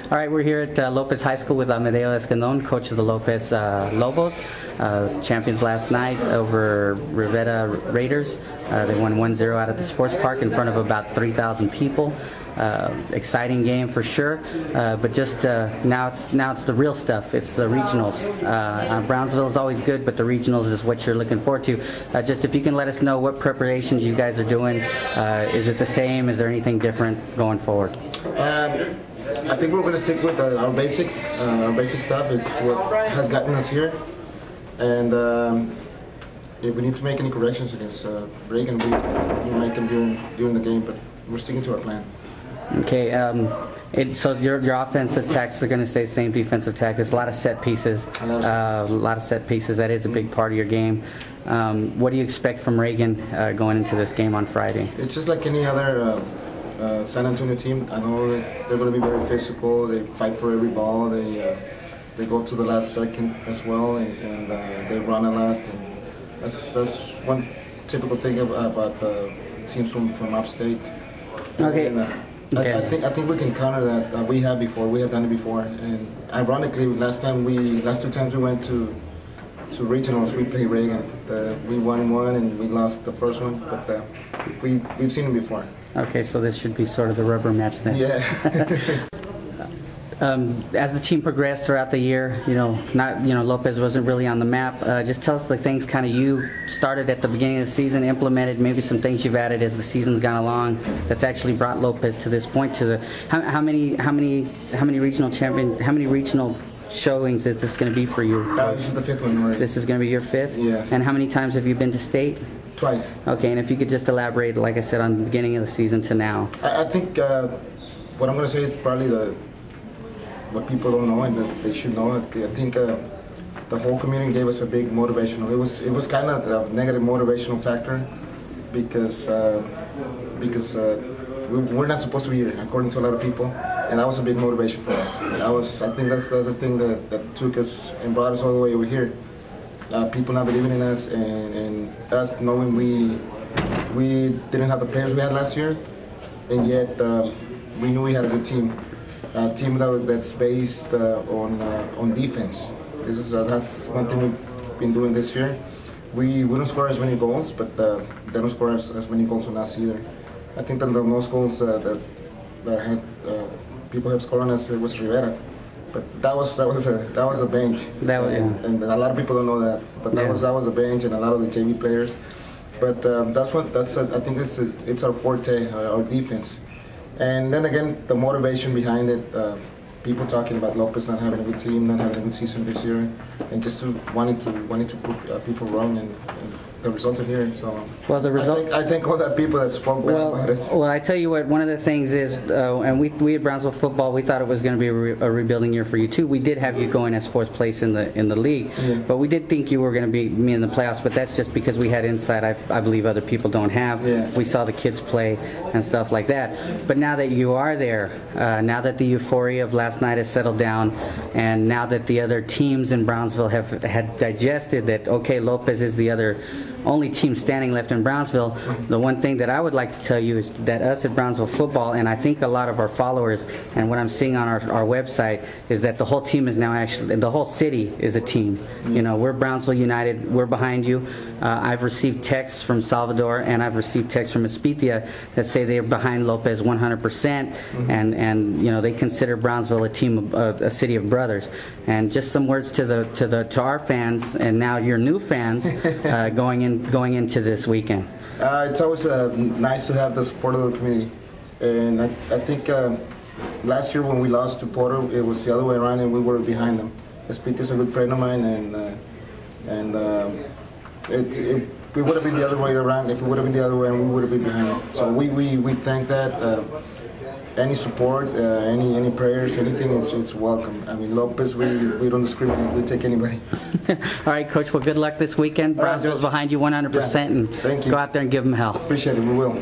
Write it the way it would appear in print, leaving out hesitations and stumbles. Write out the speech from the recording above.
All right, we're here at Lopez High School with Amadeo Escandon, coach of the Lopez Lobos. Champions last night over Rivera Raiders. They won 1-0 out at the sports park in front of about 3,000 people. Exciting game for sure, but just now it's the real stuff. It's the regionals. Brownsville is always good, but the regionals is what you're looking forward to. Just if you can let us know what preparations you guys are doing. Is it the same? Is there anything different going forward? I think we're going to stick with our basics. Our basic stuff is what has gotten us here, and if we need to make any corrections against Reagan, we make them during the game. But we're sticking to our plan. Okay, so your offensive attacks are going to stay the same, defensive attack. There's a lot of set pieces. A lot of set pieces. That is a big part of your game. What do you expect from Reagan going into this game on Friday? It's just like any other San Antonio team. I know that they're going to be very physical. They fight for every ball. They go to the last second as well, and they run a lot. And that's one typical thing about the teams from upstate. Okay. And, I think we can counter that. We have before. We have done it before. And ironically, last two times we went to regionals, we played Reagan. We won one and we lost the first one, but we've seen it before. Okay, so this should be sort of the rubber match then. Yeah. As the team progressed throughout the year, Lopez wasn't really on the map. Just tell us the things kind of you started at the beginning of the season, implemented, maybe some things you've added as the season's gone along that's actually brought Lopez to this point. How many regional showings is this going to be for you? This is the fifth one, right? This is going to be your fifth? Yes. And how many times have you been to state? Twice. Okay, and if you could just elaborate, like I said, on the beginning of the season to now. I think what I'm going to say is probably what people don't know and that they should know. I think the whole community gave us a big motivational. It was kind of a negative motivational factor because we're not supposed to be here, according to a lot of people, and that was a big motivation for us. I think that's the other thing that took us and brought us all the way over here. People not believing in us and us knowing we didn't have the players we had last year, and yet we knew we had a good team. A team that's based on defense. That's one thing we've been doing this year. We don't score as many goals, but they don't score as many goals on us either. I think that the most goals that people have scored on us was Rivera, but that was a bench. And a lot of people don't know that. But that was a bench and a lot of the JV players. But I think it's our forte, our defense. And then again, the motivation behind it, people talking about Lopez not having a good team, not having a good season this year, and just wanting to prove people wrong, and the results are here. So well, I think all that people that spoke about it. Well, I tell you what, one of the things is, and we at Brownsville football, we thought it was going to be a rebuilding year for you too. We did have you going as fourth place in the league, but we did think you were going to be in the playoffs. But that's just because we had insight. I believe other people don't have. Yes. We saw the kids play and stuff like that. But now that you are there, now that the euphoria of last night has settled down, and now that the other teams in Brownsville had digested that, okay, Lopez is the only team standing left in Brownsville, the one thing that I would like to tell you is that us at Brownsville football, and I think a lot of our followers, and what I'm seeing on our website, is that the whole team is now actually, the whole city is a team. We're Brownsville United, we're behind you. I've received texts from Salvador, and I've received texts from Espitia that say they're behind Lopez 100%, and they consider Brownsville a team, a city of brothers. And just some words to our fans, and now your new fans, going into this weekend. It's always nice to have the support of the community, and I think last year when we lost to Porter, it was the other way around, and we were behind them. Speaker's a good friend of mine, and we would have been the other way around. If it would have been the other way, we would have been behind them. So we thank that. Any support, any prayers, anything, it's welcome. I mean, Lopez, we don't discriminate. We take anybody. All right, Coach. Well, good luck this weekend. Brownsville's behind you 100%, and thank you. Go out there and give them hell. Appreciate it. We will.